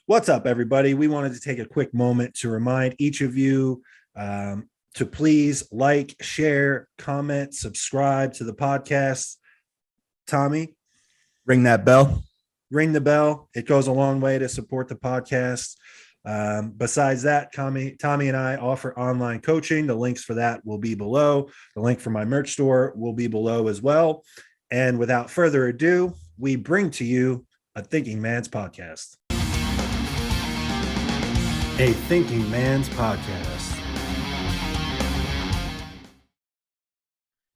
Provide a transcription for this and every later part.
What's up, everybody? We wanted to take a quick moment to remind each of you to please like, share, comment, subscribe to the podcast. Tommy, Ring that bell. ring the bell. It goes a long way to support the podcast. Besides that, Tommy and I offer online coaching. The links for that will be below. The link for my merch store will be below as well. And without further ado, we bring to you a Thinking Man's podcast. A Thinking Man's podcast.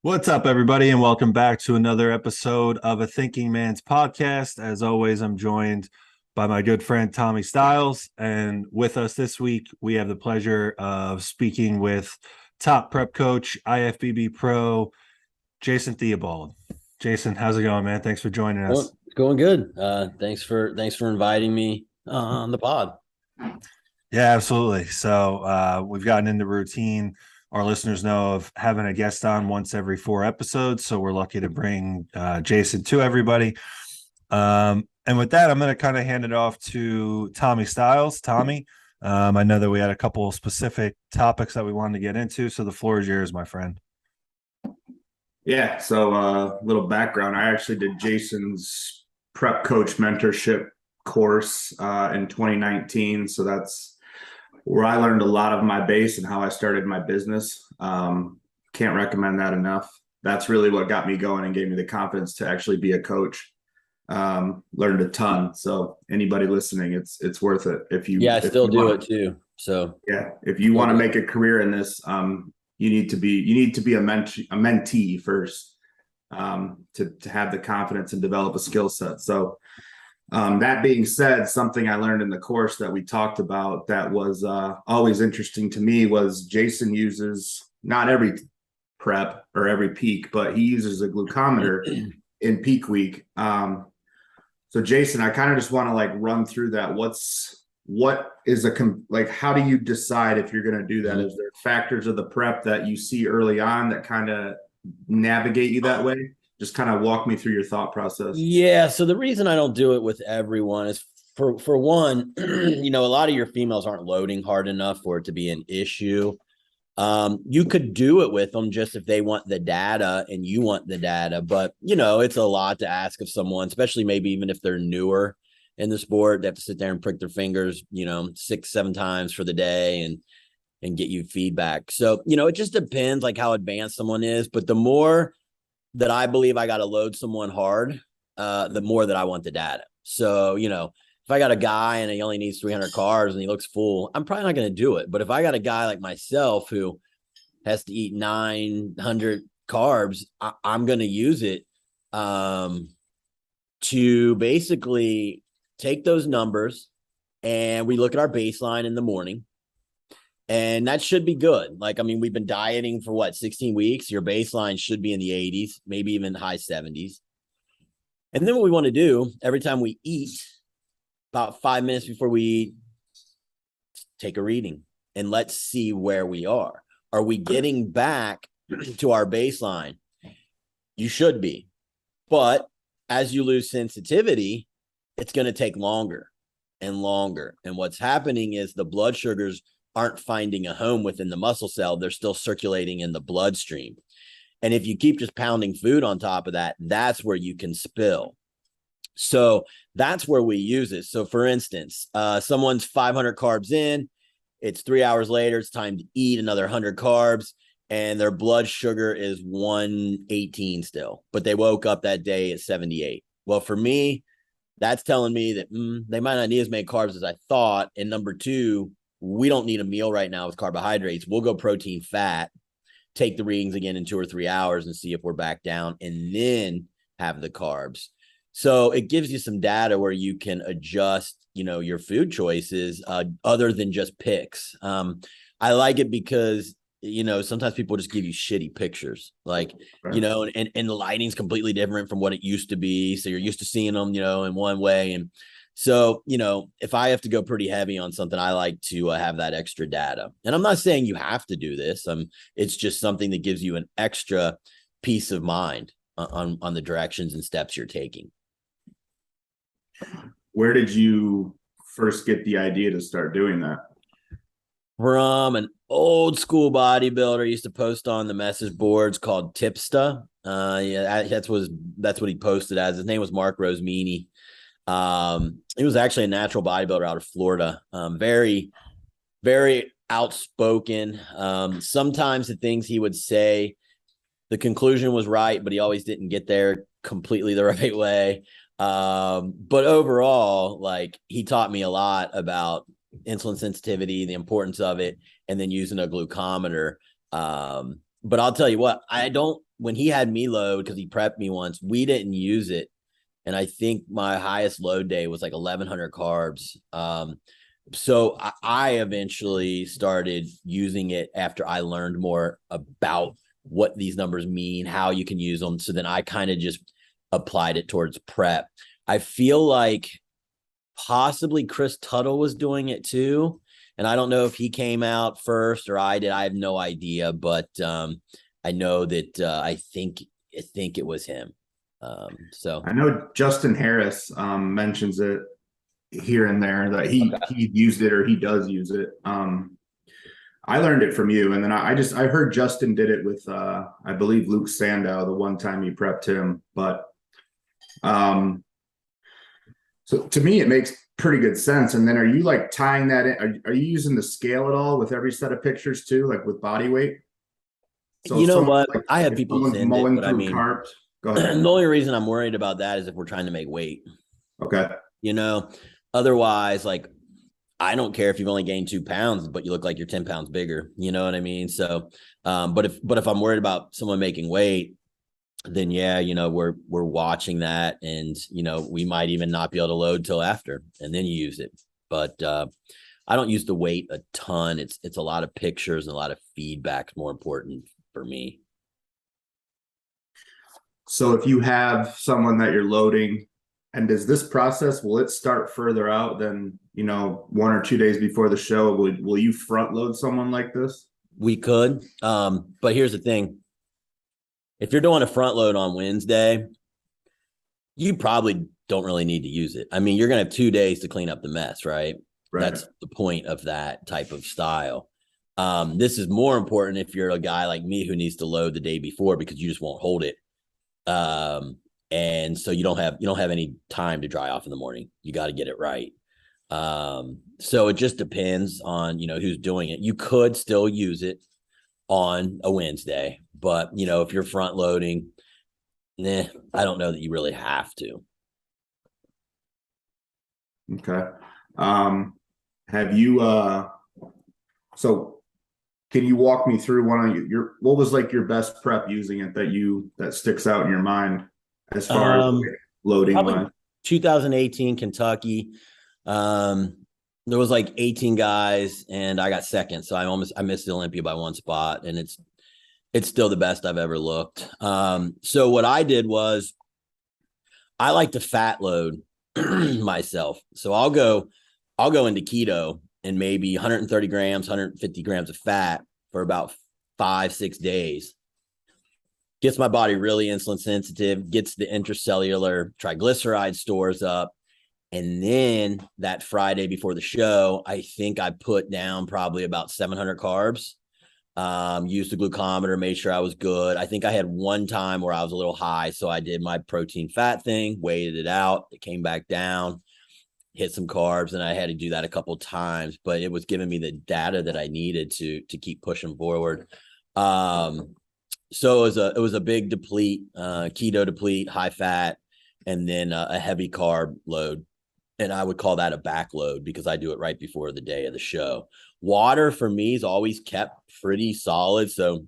What's up, everybody, and welcome back to another episode of A Thinking Man's podcast. As always, I'm joined by my good friend Tommy Stiles, and with us this week, we have the pleasure of speaking with top prep coach, IFBB pro, Jason Theobald. Jason, how's it going, man? Thanks for joining us. Well, it's going good. Thanks for inviting me on the pod. Yeah, absolutely. So we've gotten into routine. Our listeners know of having a guest on once every 4 episodes. So we're lucky to bring Jason to everybody. And with that, I'm going to kind of hand it off to Tommy Stiles. Tommy, I know that we had a couple of specific topics that we wanted to get into. So the floor is yours, my friend. Yeah. So a little background. I actually did Jason's prep coach mentorship course in 2019. So that's where I learned a lot of my base and how I started my business. Can't recommend that enough. That's really what got me going and gave me the confidence to actually be a coach. Learned a ton. So anybody listening, it's worth it. I still do it too. So yeah, if you want to make a career in this, you need to be a mentee first, to have the confidence and develop a skill set. So that being said, something I learned in the course that we talked about that was always interesting to me was Jason uses not every prep or every peak, but he uses a glucometer in peak week. So Jason, I kind of just want to run through that. What is how do you decide if you're going to do that? Is there factors of the prep that you see early on that kind of navigate you that way? Just kind of walk me through your thought process. Yeah. So the reason I don't do it with everyone is for one, a lot of your females aren't loading hard enough for it to be an issue. You could do it with them just if they want the data and you want the data, but it's a lot to ask of someone, especially maybe even if they're newer in the sport. They have to sit there and prick their fingers, 6-7 times for the day and get you feedback. So, it just depends how advanced someone is, but the more that I believe I got to load someone hard, the more that I want the data. So, if I got a guy and he only needs 300 carbs and he looks full, I'm probably not going to do it. But if I got a guy like myself who has to eat 900 carbs, I'm going to use it to basically take those numbers, and we look at our baseline in the morning. And that should be good. We've been dieting for 16 weeks. Your baseline should be in the 80s, maybe even high 70s. And then what we want to do every time we eat, about 5 minutes before we eat, take a reading and let's see where we are. Are we getting back to our baseline? You should be. But as you lose sensitivity, it's going to take longer and longer. And what's happening is the blood sugars aren't finding a home within the muscle cell. They're still circulating in the bloodstream. And if you keep just pounding food on top of that, that's where you can spill. So that's where we use it. So for instance, someone's 500 carbs in, it's 3 hours later, it's time to eat another 100 carbs, and their blood sugar is 118 still, but they woke up that day at 78. Well, for me, that's telling me that they might not need as many carbs as I thought. And number two, we don't need a meal right now with carbohydrates. We'll go protein fat, take the readings again in 2 or 3 hours and see if we're back down, and then have the carbs. So it gives you some data where you can adjust, your food choices other than just picks. I like it because, sometimes people just give you shitty pictures, right. And the lighting's completely different from what it used to be. So you're used to seeing them, in one way. And so, if I have to go pretty heavy on something, I like to have that extra data. And I'm not saying you have to do this. It's just something that gives you an extra peace of mind on the directions and steps you're taking. Where did you first get the idea to start doing that? From an old school bodybuilder, used to post on the message boards called Tipsta. Yeah, that's what he posted as. His name was Mark Rosemini. He was actually a natural bodybuilder out of Florida. Very, very outspoken. Sometimes the things he would say, the conclusion was right, but he always didn't get there completely the right way. But overall, like, he taught me a lot about insulin sensitivity, the importance of it, and then using a glucometer. But I'll tell you what, when he had me load, because he prepped me once, we didn't use it. And I think my highest load day was like 1,100 carbs. So I eventually started using it after I learned more about what these numbers mean, how you can use them. So then I kind of just applied it towards prep. I feel like possibly Chris Tuttle was doing it too. And I don't know if he came out first or I did. I have no idea, but I know that I think it was him. So I know Justin Harris mentions it here and there that he used it or he does use it. I learned it from you, and then I heard Justin did it with I believe Luke Sandow the one time he prepped him, but so to me, it makes pretty good sense. And then are you like tying that in? Are you using the scale at all with every set of pictures too, like with body weight? So you know what? like, I have people send it, but I mean, carbs. Go ahead. the only reason I'm worried about that is if we're trying to make weight. Okay. Otherwise, like, I don't care if you've only gained 2 pounds, but you look like you're 10 pounds bigger. You know what I mean? So, but if I'm worried about someone making weight, then yeah, we're watching that, and we might even not be able to load till after, and then you use it. But I don't use the weight a ton. It's a lot of pictures and a lot of feedback more important for me. So if you have someone that you're loading, and does this process, will it start further out than 1 or 2 days before the show? Will you front load someone like this? We could, but here's the thing. If you're doing a front load on Wednesday, you probably don't really need to use it. I mean, you're going to have 2 days to clean up the mess, right? That's the point of that type of style. This is more important if you're a guy like me who needs to load the day before, because you just won't hold it. And so you don't have any time to dry off in the morning. You got to get it right. So it just depends on, who's doing it. You could still use it on a Wednesday, but if you're front loading, I don't know that you really have to. Okay. Have you so can you walk me through one of what was like your best prep using it that sticks out in your mind as far as loading line? 2018 Kentucky. There was like 18 guys and I got second, so I missed the Olympia by 1 spot, and it's still the best I've ever looked. So what I did was I like to fat load myself. So I'll go into keto and maybe 130 grams, 150 grams of fat for about 5-6 days. Gets my body really insulin sensitive, gets the intracellular triglyceride stores up. And then that Friday before the show, I think I put down probably about 700 carbs. Used the glucometer, made sure I was good. I think I had one time where I was a little high, so I did my protein fat thing, weighed it out, it came back down, hit some carbs, and I had to do that a couple of times, but it was giving me the data that I needed to keep pushing forward. So it was a big deplete, keto deplete, high fat, and then a heavy carb load. And I would call that a back load because I do it right before the day of the show. Water for me is always kept pretty solid. So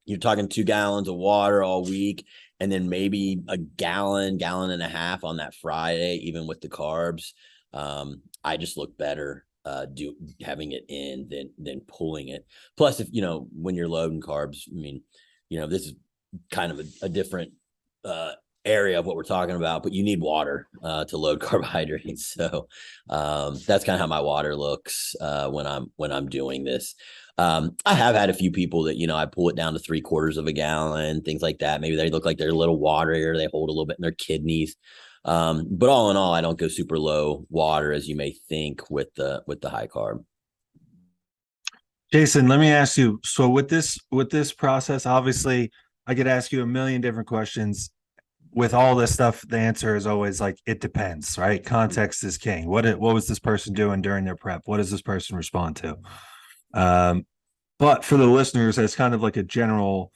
you're talking 2 gallons of water all week, and then maybe a gallon and a half on that Friday, even with the carbs. I just look better having it in than pulling it. Plus, if when you're loading carbs, I mean, this is kind of a different area of what we're talking about, but you need water to load carbohydrates. So that's kind of how my water looks when I'm doing this. I have had a few people that I pull it down to 3/4 of a gallon, things like that. Maybe they look like they're a little waterier, they hold a little bit in their kidneys. But all in all, I don't go super low water as you may think with the high carb. Jason, let me ask you. So with this process, obviously, I could ask you a million different questions. With all this stuff, the answer is always like it depends, right? Context is king. What was this person doing during their prep? What does this person respond to? But for the listeners, as kind of like a general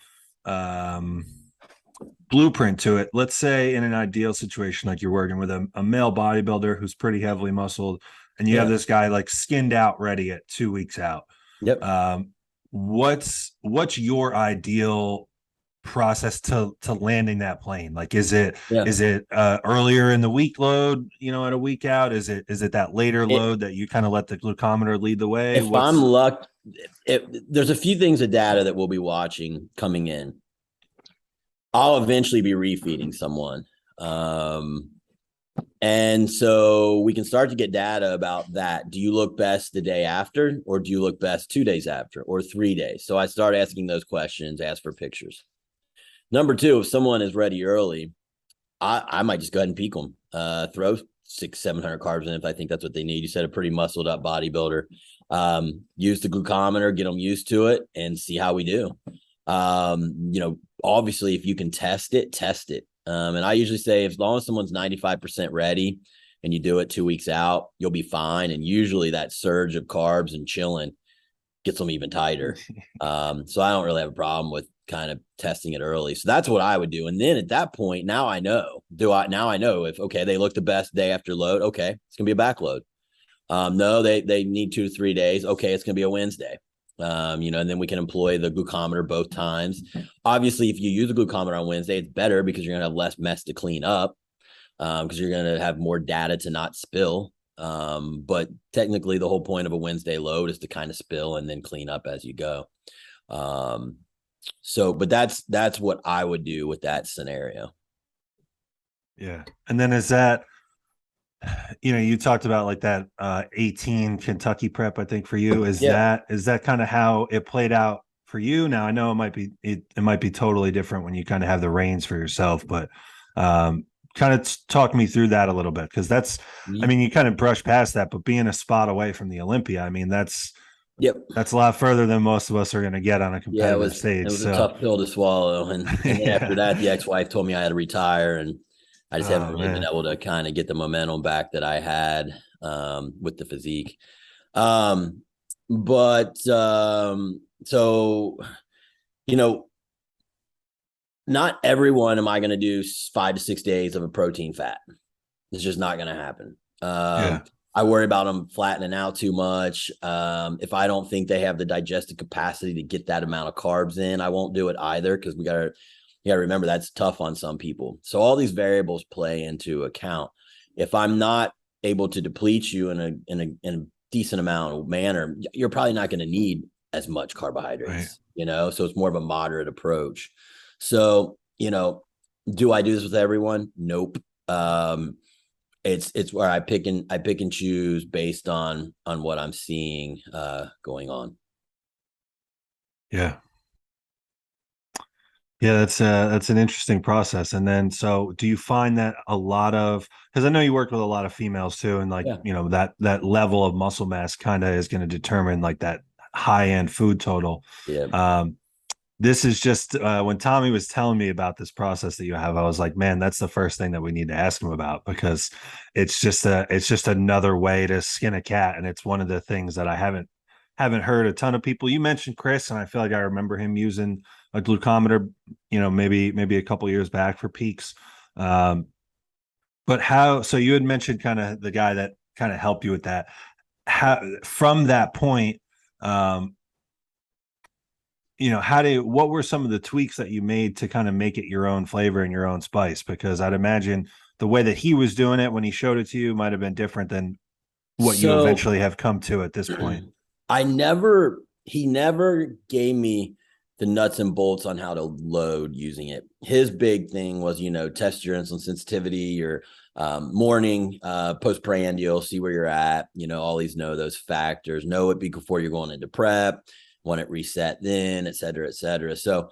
blueprint to it, let's say in an ideal situation, like you're working with a male bodybuilder who's pretty heavily muscled, and you have this guy like skinned out ready at 2 weeks out. Yep. What's your ideal process to landing that plane? Like, is it earlier in the week load, at a week out? Is it that later load that you kind of let the glucometer lead the way? If I'm lucky, there's a few things of data that we'll be watching coming in. I'll eventually be refeeding someone. And so we can start to get data about that. Do you look best the day after, or do you look best 2 days after, or 3 days? So I start asking those questions, ask for pictures. Number two, if someone is ready early, I might just go ahead and peak them, throw 600-700 carbs in if I think that's what they need. You said a pretty muscled up bodybuilder. Use the glucometer, get them used to it, and see how we do. Obviously, if you can test it, test it. And I usually say, as long as someone's 95% ready and you do it 2 weeks out, you'll be fine. And usually that surge of carbs and chilling gets them even tighter. So I don't really have a problem with kind of testing it early. So that's what I would do. And then at that point, now I know if, okay, they look the best day after load. Okay, it's going to be a back load. No, they need 2 to 3 days. Okay, it's going to be a Wednesday. And then we can employ the glucometer both times. Obviously, if you use the glucometer on Wednesday, it's better because you're going to have less mess to clean up, because you're going to have more data to not spill. But technically, the whole point of a Wednesday load is to kind of spill and then clean up as you go. But that's what I would do with that scenario. Yeah. And then is that, you talked about like that 18 Kentucky prep, I think for you, is that kind of how it played out for you? Now I know it might be totally different when you kind of have the reins for yourself, but kind of talk me through that a little bit. Cause that's, I mean, you kind of brush past that, but being a spot away from the Olympia, I mean, that's a lot further than most of us are going to get on a competitive stage. It was a tough pill to swallow. And then after that, the ex-wife told me I had to retire, and I just haven't really been able to kind of get the momentum back that I had with the physique. So, not everyone am I going to do 5 to 6 days of a protein fat. It's just not going to happen. I worry about them flattening out too much. If I don't think they have the digestive capacity to get that amount of carbs in, I won't do it either, because you got to remember that's tough on some people. So all these variables play into account. If I'm not able to deplete you in a decent amount of manner, you're probably not going to need as much carbohydrates, so it's more of a moderate approach. So, do I do this with everyone? Nope. It's where I pick and choose based on what I'm seeing going on. Yeah. Yeah, that's an interesting process. And then, so do you find that a lot of, because I know you work with a lot of females too, and that level of muscle mass kind of is going to determine like that high end food total. Yeah. This is just when Tommy was telling me about this process that you have, I was like, man, that's the first thing that we need to ask him about, because it's just another way to skin a cat. And it's one of the things that I haven't heard a ton of people. You mentioned Chris, and I feel like I remember him using a glucometer, maybe a couple years back for peaks. But so you had mentioned kind of the guy that kind of helped you with that. How, from that point, what were some of the tweaks that you made to kind of make it your own flavor and your own spice? Because I'd imagine the way that he was doing it when he showed it to you might have been different than what you eventually have come to at this point. He never gave me the nuts and bolts on how to load using it. His big thing was, test your insulin sensitivity, your morning, postprandial, see where you're at, all these those factors, know it before you're going into prep. want it reset then, et cetera, et cetera. So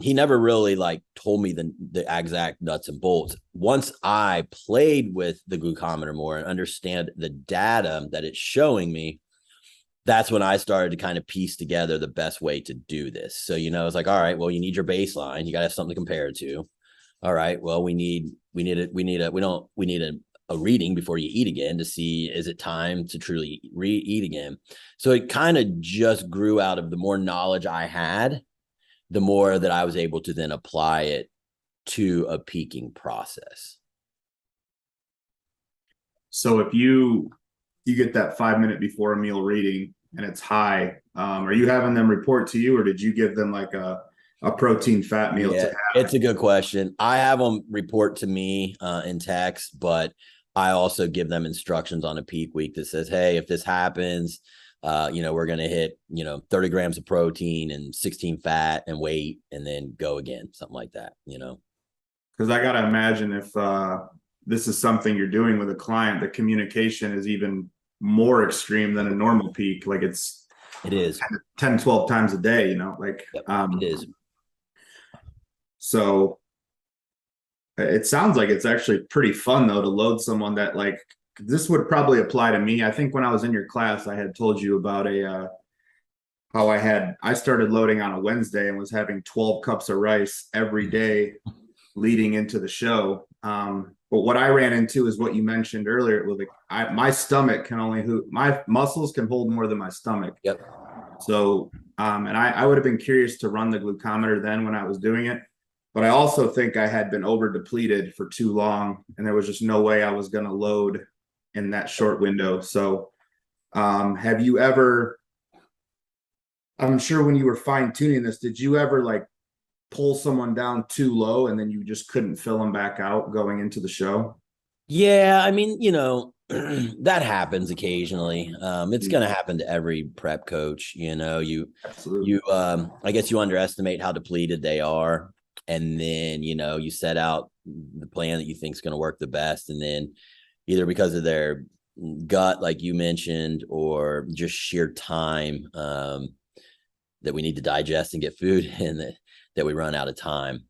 he never really like told me the exact nuts and bolts. Once I played with the glucometer more and understand the data that it's showing me, that's when I started to kind of piece together the best way to do this. So, you know, it's like, all right, well, you need your baseline. You got to have something to compare it to. All right, well, we need a reading before you eat again to see, is it time to truly eat again? So it kind of just grew out of the more knowledge I had, the more that I was able to then apply it to a peaking process. So if you get that 5 minute before a meal reading and it's high, are you having them report to you, or did you give them like a protein fat meal to have? It's a good question. I have them report to me in text, but I also give them instructions on a peak week that says, hey, if this happens, you know, we're going to hit, you know, 30 grams of protein and 16 fat and weight, and then go again, something like that, you know? Because I got to imagine if this is something you're doing with a client, the communication is even more extreme than a normal peak. Like it is 10, 12 times a day, you know, like, yep, it is. So it sounds like it's actually pretty fun though, to load someone that, like, this would probably apply to me. I think when I was in your class, I had told you about how I started loading on a Wednesday and was having 12 cups of rice every day leading into the show. But what I ran into is what you mentioned earlier. With my stomach can only my muscles can hold more than my stomach. Yep. So, and I would have been curious to run the glucometer then when I was doing it, but I also think I had been over depleted for too long, and there was just no way I was going to load in that short window. So, have you ever? I'm sure when you were fine tuning this, did you ever like pull someone down too low and then you just couldn't fill them back out going into the show? Yeah, I mean, you know, that happens occasionally. It's going to happen to every prep coach. You know, Absolutely. I guess you underestimate how depleted they are, and then, you know, you set out the plan that you think is going to work the best, and then either because of their gut, like you mentioned, or just sheer time that we need to digest and get food, and that we run out of time.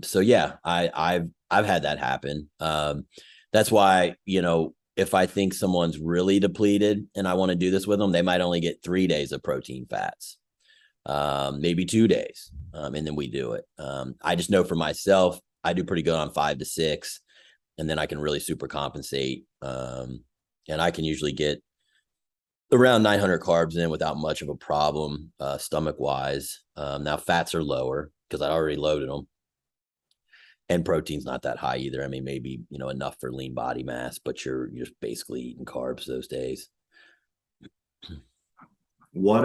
So yeah, I've had that happen. That's why, you know, if I think someone's really depleted and I want to do this with them, they might only get 3 days of protein fats, maybe 2 days. And then we do it. I just know for myself, I do pretty good on 5 to 6, and then I can really super compensate. And I can usually get around 900 carbs in without much of a problem, stomach wise. Now fats are lower because I already loaded them, and protein's not that high either. I mean, maybe, you know, enough for lean body mass, but you're just basically eating carbs those days. What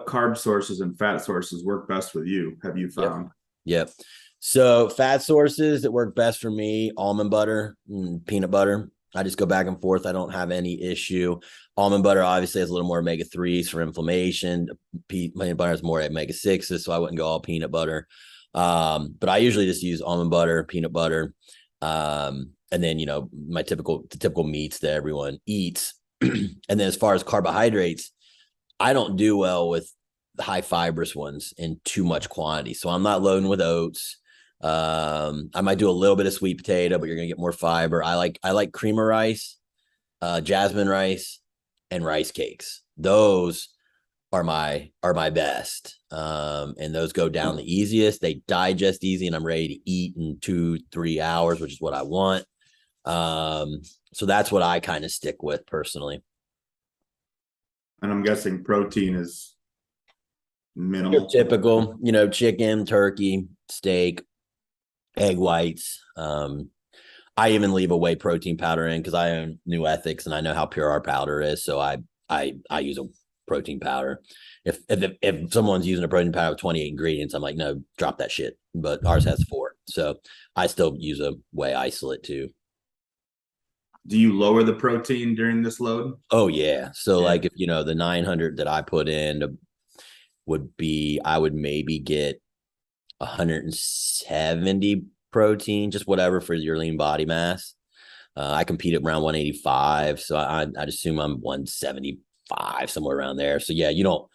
carb sources and fat sources work best with you, have you found? Yep. So fat sources that work best for me: almond butter and peanut butter. I just go back and forth. I don't have any issue. Almond butter obviously has a little more omega-3s for inflammation. Peanut butter has more omega-6s, so I wouldn't go all peanut butter. But I usually just use almond butter, peanut butter, and then, you know, the typical meats that everyone eats. And then as far as carbohydrates, I don't do well with the high fibrous ones in too much quantity. So I'm not loading with oats. I might do a little bit of sweet potato, but you're gonna get more fiber. I like cream of rice, jasmine rice, and rice cakes. Those are my best. And those go down the easiest. They digest easy, and I'm ready to eat in 2-3 hours, which is what I want. So that's what I kind of stick with personally. And I'm guessing protein is minimal. Your typical, you know, chicken, turkey, steak, egg whites. I even leave a whey protein powder in because I own New Ethics and I know how pure our powder is. So I use a protein powder. If someone's using a protein powder with 28 ingredients, I'm like, no, drop that shit. But ours has 4. So I still use a whey isolate too. Do you lower the protein during this load? Oh yeah. So like, if, you know, the 900 that I put in would be, I would maybe get 170 protein, just whatever for your lean body mass. I compete at around 185. So I'd assume I'm 170 5, somewhere around there. So yeah, you don't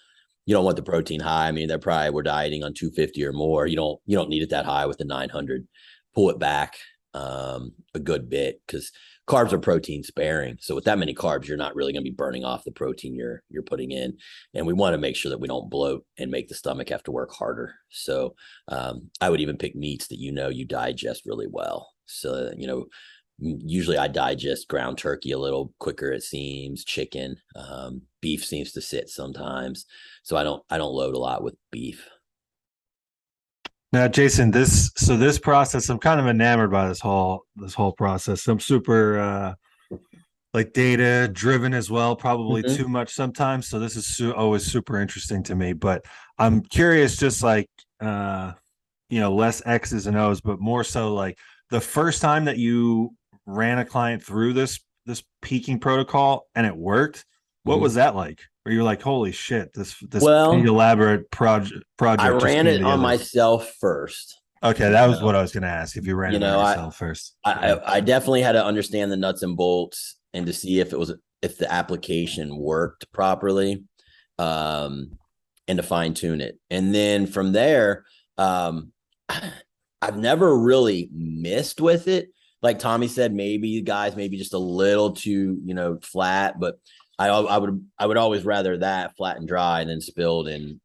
want the protein high. I mean, we're dieting on 250 or more. You don't need it that high with the 900. Pull it back a good bit, because carbs are protein sparing. So with that many carbs, you're not really going to be burning off the protein you're putting in. And we want to make sure that we don't bloat and make the stomach have to work harder. So I would even pick meats that you digest really well. So, usually I digest ground turkey a little quicker, it seems. Chicken, beef seems to sit sometimes. So I don't load a lot with beef. Now, Jason, this process, I'm kind of enamored by this whole process. I'm super like data driven as well, probably too much sometimes. So this is always super interesting to me. But I'm curious, just like less X's and O's, but more so like the first time that you ran a client through this peaking protocol and it worked. What was that like? Where you're like, holy shit, this pretty elaborate project. I ran it on myself first. Okay, that was what I was going to ask. If you ran it on yourself first, I definitely had to understand the nuts and bolts and to see if the application worked properly, and to fine tune it. And then from there, I've never really missed with it. Like Tommy said, maybe just a little too, flat, but I would always rather that flat and dry than spilled and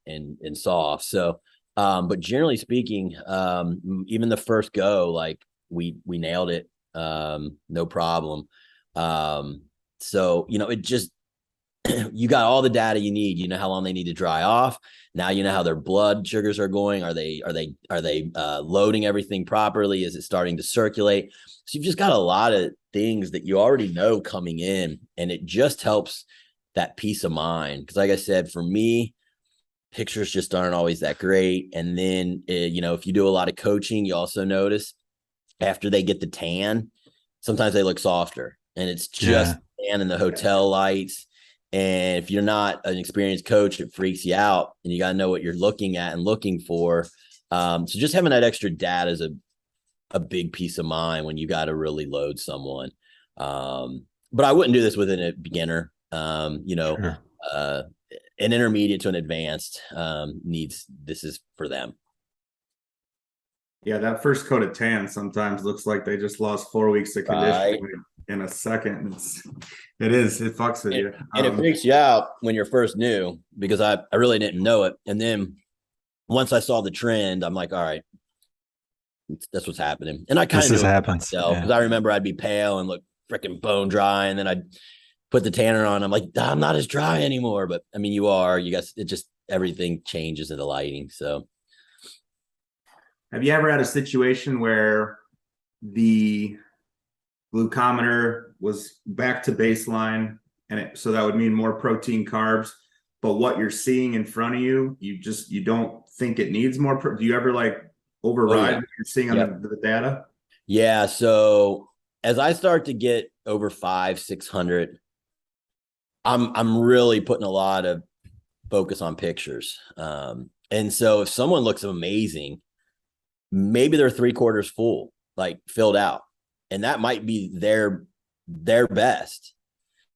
soft. So, but generally speaking, even the first go, like we nailed it, no problem. So, it just, you got all the data you need. You know how long they need to dry off. Now you know how their blood sugars are going. Are they loading everything properly? Is it starting to circulate? So you've just got a lot of things that you already know coming in, and it just helps that peace of mind. Because like I said, for me, pictures just aren't always that great. And then, if you do a lot of coaching, you also notice after they get the tan, sometimes they look softer, and it's just tan in the hotel lights. And if you're not an experienced coach, it freaks you out, and you got to know what you're looking at and looking for. So just having that extra data is a big peace of mind when you got to really load someone. But I wouldn't do this with a beginner. Sure. An intermediate to an advanced this is for them. Yeah, that first coat of tan sometimes looks like they just lost 4 weeks of conditioning in a second. It fucks with you. And it freaks you out when you're first new, because I really didn't know it. And then once I saw the trend, I'm like, all right, that's what's happening. And I kind of knew it myself, because I remember I'd be pale and look freaking bone dry, and then I'd put the tanner on. I'm like, I'm not as dry anymore. But I mean, everything changes in the lighting. So have you ever had a situation where the glucometer was back to baseline, and so that would mean more protein, carbs, but what you're seeing in front of you, you don't think it needs more? Do you ever like override what you're seeing on the data? Yeah. So as I start to get over 500-600, I'm really putting a lot of focus on pictures. And so if someone looks amazing, maybe they're 3/4 full, like filled out, and that might be their best.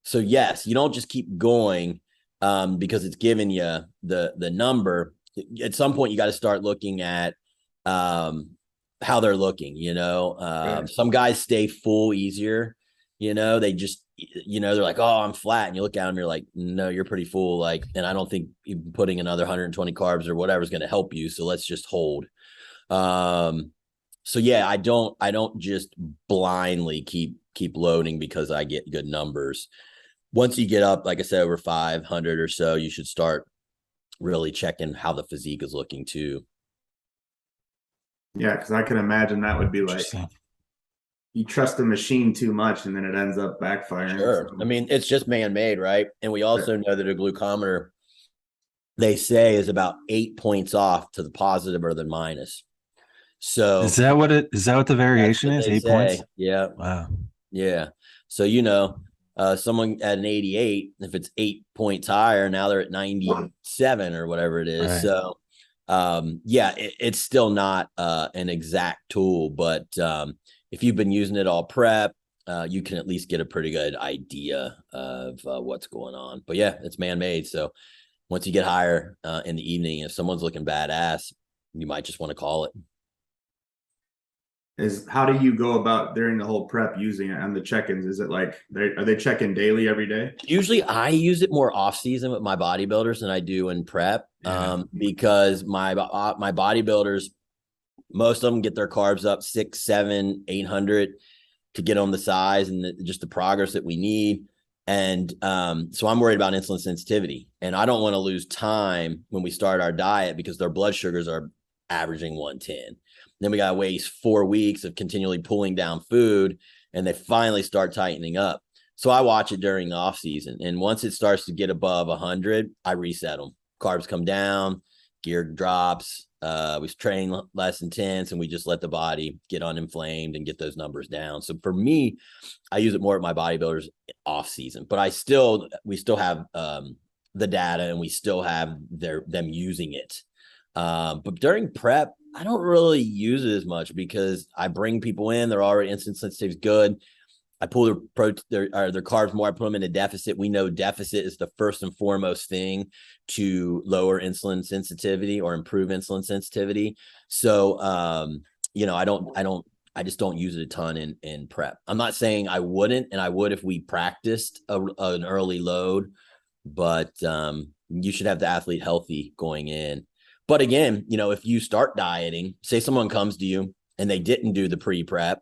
So yes, you don't just keep going because it's giving you the number. At some point, you got to start looking at how they're looking. Some guys stay full easier. They just, they're like, oh, I'm flat. And you look at them, you're like, no, you're pretty full. Like, and I don't think putting another 120 carbs or whatever is going to help you. So let's just hold. So yeah, I don't just blindly keep loading because I get good numbers. Once you get up, like I said, over 500 or so, you should start really checking how the physique is looking too. Yeah, because I can imagine that would be like, you trust the machine too much and then it ends up backfiring. Sure. I mean, it's just man-made, right? And we also know that a glucometer, they say, is about 8 points off to the positive or the minus. So is that what the variation is? 8 points? Yeah. Wow. Yeah. So, someone at an 88, if it's 8 points higher, now they're at 97 or whatever it is. Right. So, it's still not an exact tool, but if you've been using it all prep, you can at least get a pretty good idea of what's going on. But yeah, it's man-made. So once you get higher in the evening, if someone's looking badass, you might just want to call it. How do you go about during the whole prep using it on the check-ins? Is it like are they checking daily every day? Usually I use it more off season with my bodybuilders than I do in prep. Because my bodybuilders, most of them get their carbs up 600, 700, 800 to get on the size and just the progress that we need. And so I'm worried about insulin sensitivity, and I don't want to lose time when we start our diet because their blood sugars are averaging 110. Then we got to waste 4 weeks of continually pulling down food, and they finally start tightening up. So I watch it during the off season. And once it starts to get above 100, I reset them. Carbs come down, gear drops. We train less intense, and we just let the body get uninflamed and get those numbers down. So for me, I use it more at my bodybuilders off season, but we still have the data, and we still have them using it. But during prep, I don't really use it as much because I bring people in, they're already insulin sensitive, good. I pull their carbs more. I put them in a deficit. We know deficit is the first and foremost thing to lower insulin sensitivity or improve insulin sensitivity. So, I just don't use it a ton in prep. I'm not saying I wouldn't, and I would if we practiced an early load, but you should have the athlete healthy going in. But again, if you start dieting, say someone comes to you and they didn't do the pre-prep,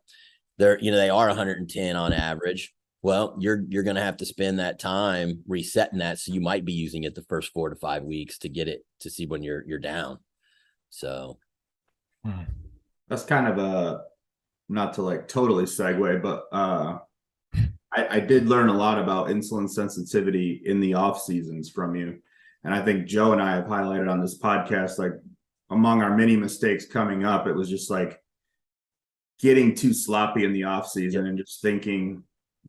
they are 110 on average. Well, you're going to have to spend that time resetting that. So you might be using it the first 4 to 5 weeks to get it to see when you're down. So that's kind of not to like totally segue, but I did learn a lot about insulin sensitivity in the off seasons from you. And I think Joe and I have highlighted on this podcast, like among our many mistakes coming up, it was just like getting too sloppy in the off season and just thinking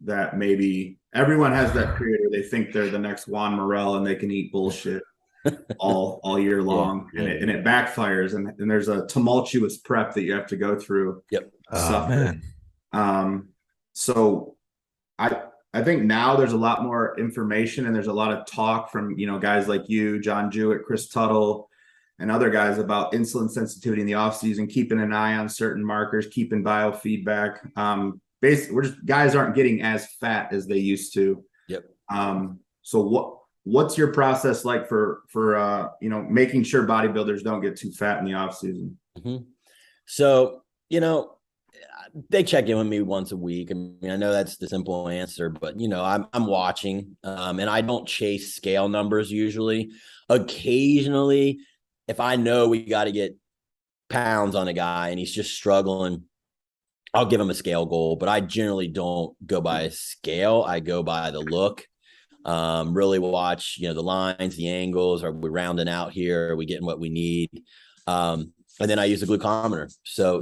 that maybe everyone has that period where they think they're the next Juan Morel and they can eat bullshit all year long. And it backfires. And there's a tumultuous prep that you have to go through. Yep. Oh, man. So I think now there's a lot more information, and there's a lot of talk from, guys like you, John Jewett, Chris Tuttle, and other guys about insulin sensitivity in the off season, keeping an eye on certain markers, keeping biofeedback. Basically, guys aren't getting as fat as they used to. Yep. So what's your process like for making sure bodybuilders don't get too fat in the off season? Mm-hmm. So, they check in with me once a week. I mean, I know that's the simple answer, but I'm watching, and I don't chase scale numbers usually. Occasionally, if I know we got to get pounds on a guy and he's just struggling, I'll give him a scale goal, but I generally don't go by a scale. I go by the look. Really watch, the lines, the angles. Are we rounding out here? Are we getting what we need? And then I use the glucometer. So,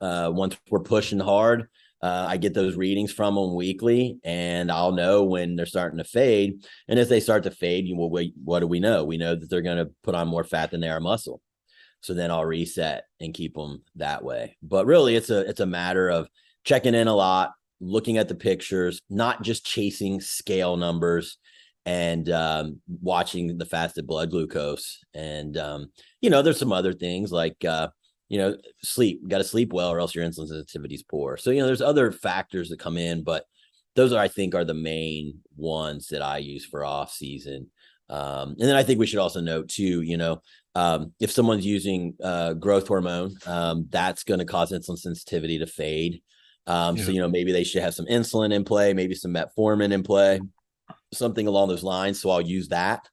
once we're pushing hard, I get those readings from them weekly, and I'll know when they're starting to fade. And if they start to fade, what do we know? We know that they're going to put on more fat than they are muscle. So then I'll reset and keep them that way. But really, it's a matter of checking in a lot, looking at the pictures, not just chasing scale numbers, and watching the fasted blood glucose. And there's some other things like sleep. You got to sleep well, or else your insulin sensitivity is poor. So there's other factors that come in, but those I think are the main ones that I use for off season. And then I think we should also note too, if someone's using growth hormone, that's going to cause insulin sensitivity to fade. So maybe they should have some insulin in play, maybe some metformin in play, something along those lines. So I'll use that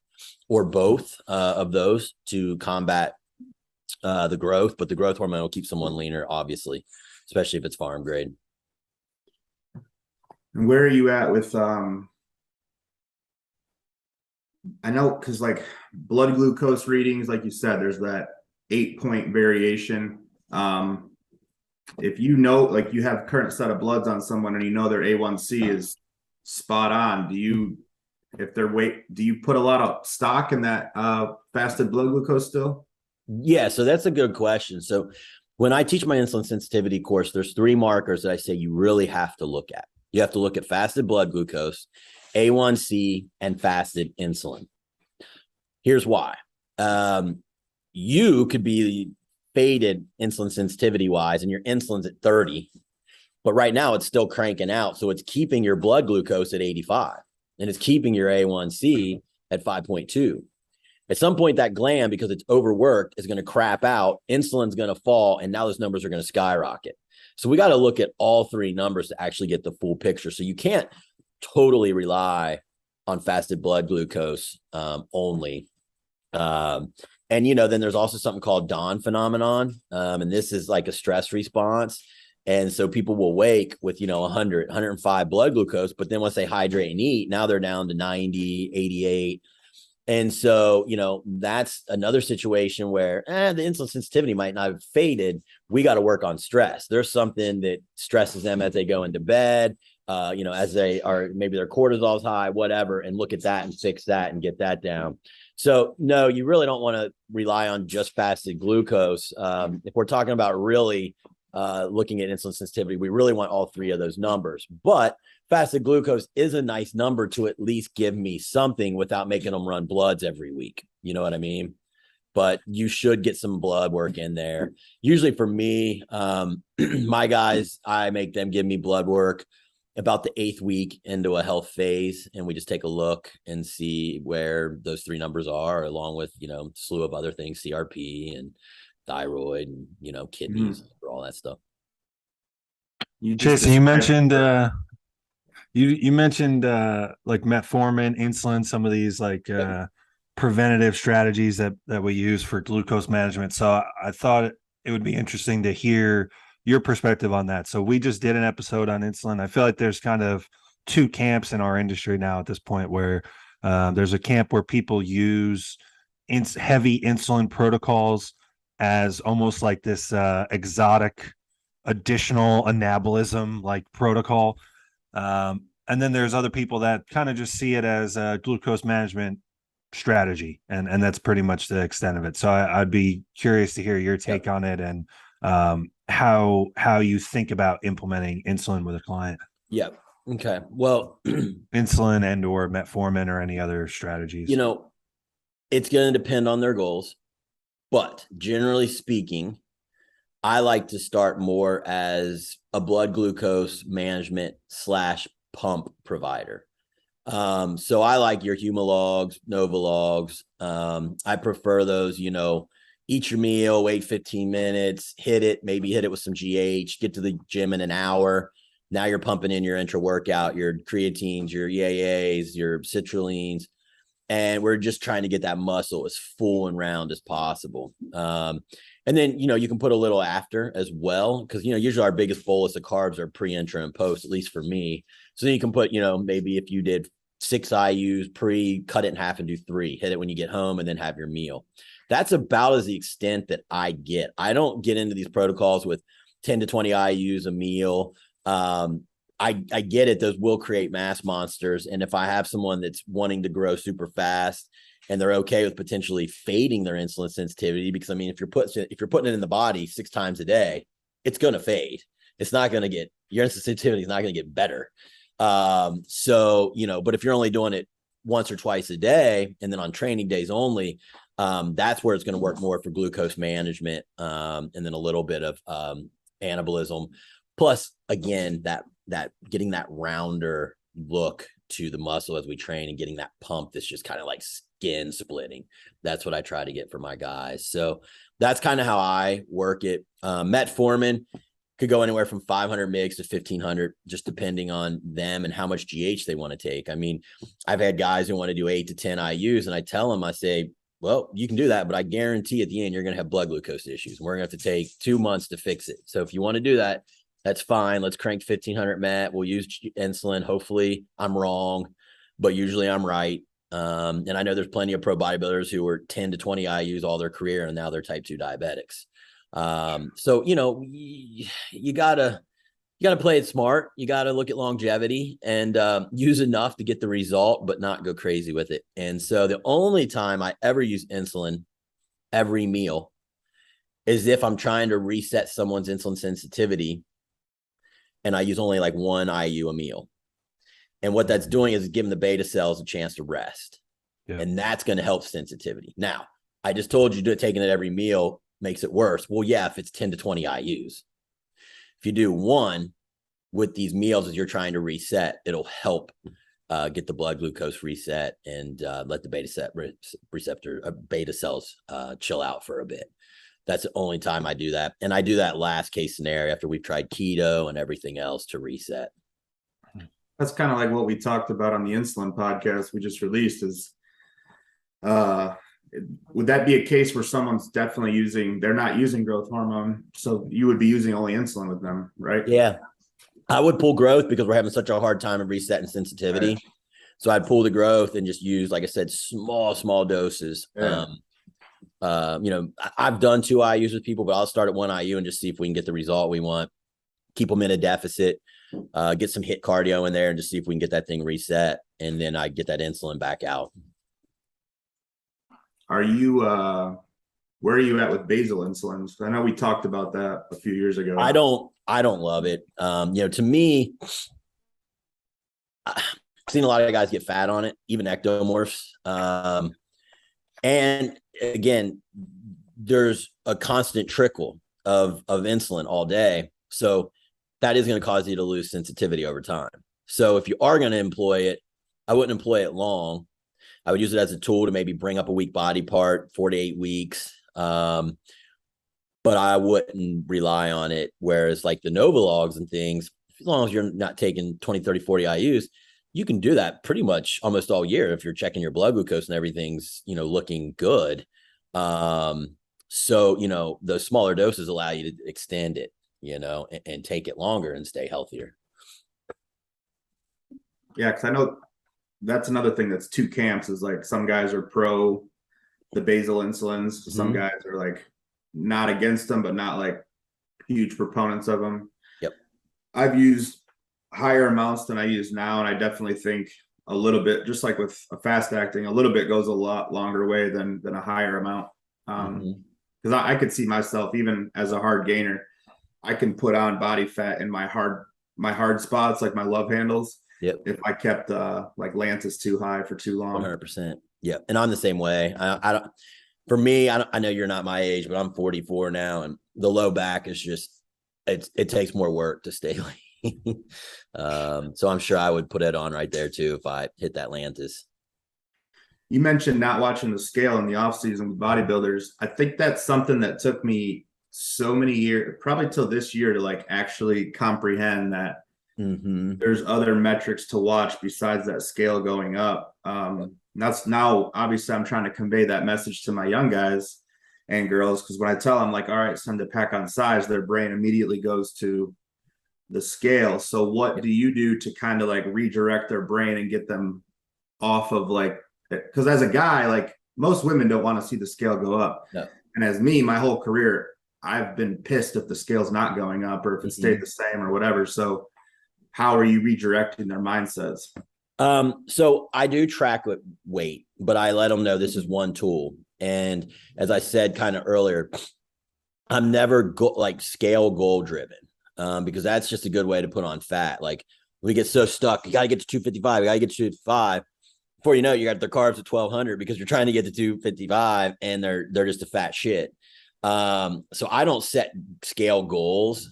or both of those to combat the growth, but the growth hormone will keep someone leaner, obviously, especially if it's farm grade. And where are you at with I know, because like blood glucose readings, like you said, there's that 8-point variation. If like you have current set of bloods on someone and their A1C is spot on, do you put a lot of stock in that fasted blood glucose still? Yeah, so that's a good question. So when I teach my insulin sensitivity course, there's 3 markers that I say you really have to look at. You have to look at fasted blood glucose, A1C, and fasted insulin. Here's why. You could be faded insulin sensitivity wise, and your insulin's at 30, but right now it's still cranking out. So it's keeping your blood glucose at 85, and it's keeping your A1C at 5.2. At some point, that gland, because it's overworked, is going to crap out. Insulin's going to fall, and now those numbers are going to skyrocket. So we got to look at all three numbers to actually get the full picture. So you can't totally rely on fasted blood glucose only. And, then there's also something called dawn phenomenon. And this is like a stress response. And so people will wake with, 100, 105 blood glucose, but then once they hydrate and eat, now they're down to 90, 88. And so, that's another situation where the insulin sensitivity might not have faded. We got to work on stress. There's something that stresses them as they go into bed, as they are, maybe their cortisol is high, whatever, and look at that and fix that and get that down. So no, you really don't want to rely on just fasted glucose. If we're talking about really looking at insulin sensitivity, we really want all three of those numbers. But fasted glucose is a nice number to at least give me something without making them run bloods every week. You know what I mean? But you should get some blood work in there. Usually for me, my guys, I make them give me blood work about the 8th week into a health phase. And we just take a look and see where those three numbers are, along with, a slew of other things, CRP and thyroid and, kidneys, all that stuff. Jason, you mentioned you mentioned like metformin, insulin, some of these like preventative strategies that we use for glucose management. So I thought it would be interesting to hear your perspective on that. So we just did an episode on insulin. I feel like there's kind of two camps in our industry now at this point, where there's a camp where people use heavy insulin protocols as almost like this exotic additional anabolism like protocol. And then there's other people that kind of just see it as a glucose management strategy. And that's pretty much the extent of it. So I'd be curious to hear your take on it, and how you think about implementing insulin with a client. Yeah. Okay. Well, insulin and or metformin or any other strategies. It's going to depend on their goals, but generally speaking, I like to start more as a blood glucose management / pump provider. So I like your Humalogs, Novalogs. I prefer those, eat your meal, wait 15 minutes, hit it with some GH, get to the gym in an hour. Now you're pumping in your intra workout, your creatines, your EAAs, your citrulines. And we're just trying to get that muscle as full and round as possible. And then, you can put a little after as well, because, usually our biggest bolus of carbs are pre, intra, and post, at least for me. So then you can put, maybe if you did 6 IUs pre, cut it in half and do 3, hit it when you get home, and then have your meal. That's about as the extent that I get. I don't get into these protocols with 10 to 20 IUs a meal. I get it. Those will create mass monsters. And if I have someone that's wanting to grow super fast and they're okay with potentially fading their insulin sensitivity, because if you're putting it in the body 6 times a day, it's going to fade. It's not going to get, your insulin sensitivity is not going to get better. So, but if you're only doing it once or twice a day, and then on training days only, that's where it's going to work more for glucose management. And then a little bit of, anabolism, plus again, that getting that rounder look to the muscle as we train, and getting that pump that's just kind of like skin splitting. That's what I try to get for my guys. So that's kind of how I work it. Metformin could go anywhere from 500 mgs to 1500, just depending on them and how much GH they want to take. I've had guys who want to do 8 to 10 IUs, and I tell them, I say, well, you can do that, but I guarantee at the end, you're going to have blood glucose issues. We're going to have to take 2 months to fix it. So if you want to do that, that's fine. Let's crank 1500 met. We'll use insulin. Hopefully I'm wrong, but usually I'm right. And I know there's plenty of pro bodybuilders who were 10 to 20 IUs all their career, and now they're type 2 diabetics. So, you gotta play it smart. You gotta look at longevity and use enough to get the result, but not go crazy with it. And so the only time I ever use insulin every meal is if I'm trying to reset someone's insulin sensitivity and I use only like 1 IU a meal. And what that's doing is giving the beta cells a chance to rest. Yeah. And that's going to help sensitivity. Now, I just told you taking it every meal makes it worse. Well, yeah, if it's 10 to 20 IUs. If you do 1 with these meals as you're trying to reset, it'll help get the blood glucose reset and let the beta cells chill out for a bit. That's the only time I do that. And I do that last case scenario after we've tried keto and everything else to reset. That's kind of like what we talked about on the insulin podcast we just released is, would that be a case where someone's definitely they're not using growth hormone, so you would be using only insulin with them, right? Yeah. I would pull growth because we're having such a hard time of resetting sensitivity. Right. So I'd pull the growth and just use, like I said, small doses. Yeah. I've done 2 IUs with people, but I'll start at 1 IU and just see if we can get the result we want. Keep them in a deficit, get some HIIT cardio in there and just see if we can get that thing reset. And then I get that insulin back out. Are you, where are you at with basal insulins? I know we talked about that a few years ago. I don't love it. To me, I've seen a lot of guys get fat on it, even ectomorphs. And again, there's a constant trickle of insulin all day. So that is going to cause you to lose sensitivity over time. So if you are going to employ it, I wouldn't employ it long. I would use it as a tool to maybe bring up a weak body part, 4 to 8 weeks. But I wouldn't rely on it. Whereas like the Novalogs and things, as long as you're not taking 20, 30, 40 IUs, you can do that pretty much almost all year if you're checking your blood glucose and everything's, looking good. So, those smaller doses allow you to extend it, and take it longer and stay healthier. Yeah, because I know that's another thing that's 2 camps is like some guys are pro the basal insulins. Some guys are like not against them, but not like huge proponents of them. Yep. I've used higher amounts than I use now. And I definitely think a little bit, just like with a fast acting, a little bit goes a lot longer way than a higher amount. Because I could see myself, even as a hard gainer, I can put on body fat in my hard spots, like my love handles. Yep. If I kept like Lantus too high for too long. 100%. Yeah. And I'm the same way. I don't, for me, I know you're not my age, but I'm 44 now, and the low back is just, it takes more work to stay lean. So I'm sure I would put it on right there too if I hit that Lantus. You mentioned not watching the scale in the off season with bodybuilders. I think that's something that took me so many years, probably till this year, to like actually comprehend that there's other metrics to watch besides that scale going up. That's now, obviously, I'm trying to convey that message to my young guys and girls, because when I tell them like, all right, it's time to pack on size, their brain immediately goes to the scale. So what do you do to kind of like redirect their brain and get them off of like, because as a guy, like most women don't want to see the scale go up. No. And as me, my whole career, I've been pissed if the scale's not going up or if it stayed the same or whatever. So how are you redirecting their mindsets? So I do track weight, but I let them know this is one tool. And as I said kind of earlier, I'm never scale goal driven, because that's just a good way to put on fat. Like we get so stuck, you got to get to 255, you got to get to 255. Before you know it, you got their carbs at 1200 because you're trying to get to 255 and they're just a fat shit. So I don't set scale goals.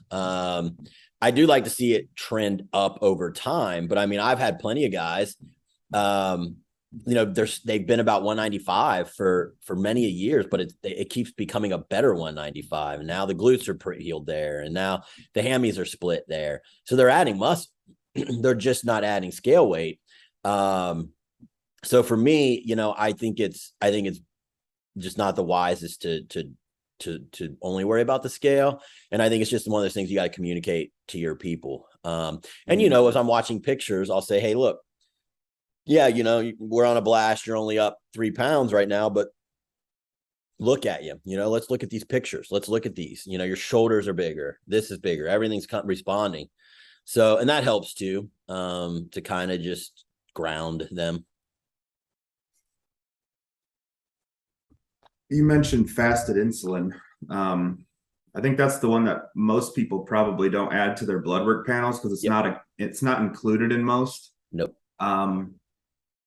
I do like to see it trend up over time, but I mean, I've had plenty of guys, they've been about 195 for many years, but it keeps becoming a better 195. And now the glutes are pretty healed there. And now the hammies are split there. So they're adding muscle. They're just not adding scale weight. So for me, I think it's just not the wisest to only worry about the scale. And I think it's just one of those things you got to communicate to your people. And, as I'm watching pictures, I'll say, hey, look, yeah, we're on a blast. You're only up 3 pounds right now, but look at you, let's look at these pictures. Let's look at these, your shoulders are bigger. This is bigger. Everything's responding. So, and that helps too, to kind of just ground them. You mentioned fasted insulin. I think that's the one that most people probably don't add to their blood work panels because it's not included in most. Nope.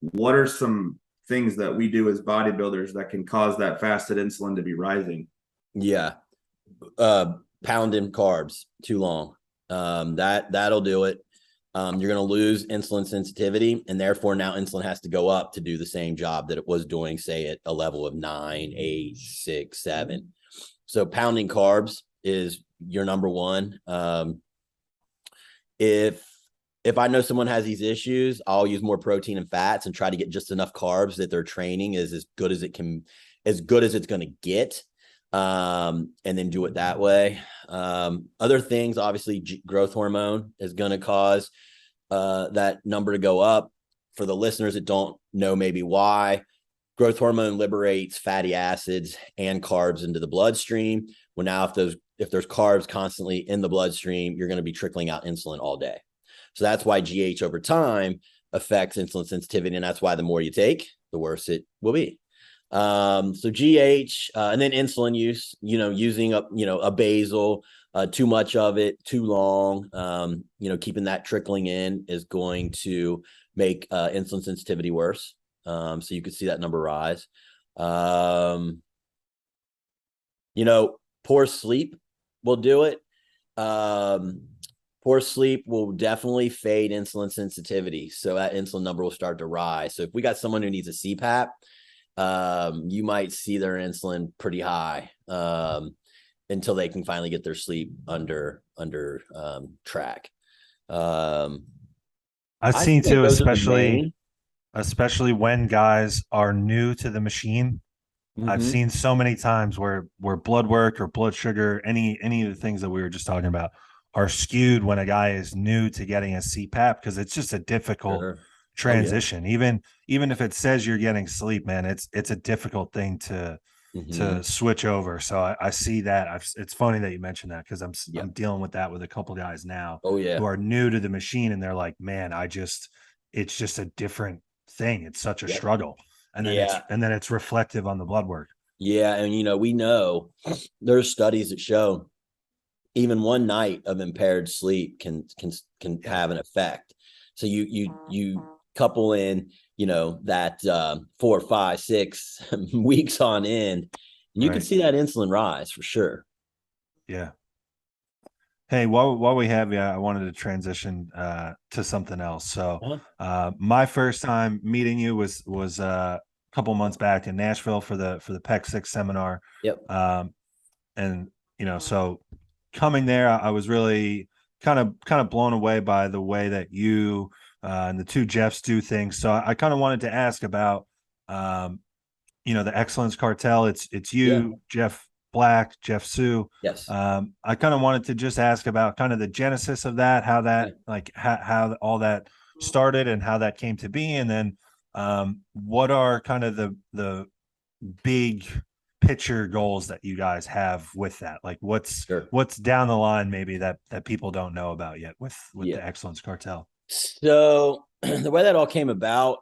What are some things that we do as bodybuilders that can cause that fasted insulin to be rising? Yeah. Pounding carbs too long. That'll do it. You're going to lose insulin sensitivity, and therefore now insulin has to go up to do the same job that it was doing, say, at a level of 9, 8, 6, 7. So pounding carbs is your number one. If I know someone has these issues, I'll use more protein and fats and try to get just enough carbs that their training is as good as it's going to get. And then do it that way. Other things, obviously, growth hormone is going to cause that number to go up. For the listeners that don't know maybe why, growth hormone liberates fatty acids and carbs into the bloodstream. Well, now if there's carbs constantly in the bloodstream, you're going to be trickling out insulin all day. So that's why GH over time affects insulin sensitivity, and that's why the more you take, the worse it will be. So GH and then insulin use, using a basal, too much of it, too long, keeping that trickling in is going to make insulin sensitivity worse. So you could see that number rise. Poor sleep will do it. Poor sleep will definitely fade insulin sensitivity. So that insulin number will start to rise. So if we got someone who needs a CPAP, you might see their insulin pretty high until they can finally get their sleep under track. I've seen too, especially when guys are new to the machine. Mm-hmm. I've seen so many times where blood work or blood sugar, any of the things that we were just talking about, are skewed when a guy is new to getting a CPAP, because it's just a difficult transition. Oh, yeah. Even if it says you're getting sleep, man, it's a difficult thing to switch over. So I see that. It's funny that you mentioned that, because I'm dealing with that with a couple guys now who are new to the machine, and they're like, man, it's just a different thing. It's such a struggle. And then it's reflective on the blood work. Yeah. And we know there's studies that show even one night of impaired sleep can have an effect. So you couple in, that 4, 5, 6 weeks on end, and you can see that insulin rise for sure. Yeah. Hey, while we have you, I wanted to transition to something else. So my first time meeting you was a couple months back in Nashville for the PEC 6 seminar. Yep. And so coming there, I was really kind of blown away by the way that you and the two Jeffs do things. So I kind of wanted to ask about the Excellence Cartel. It's you, Jeff Black, Jeff Sue. Yes. I kind of wanted to just ask about kind of the genesis of that, how that how all that started and how that came to be, and then what are kind of the big picture goals that you guys have with that? Like what's down the line maybe that people don't know about yet with the Excellence Cartel? So the way that all came about,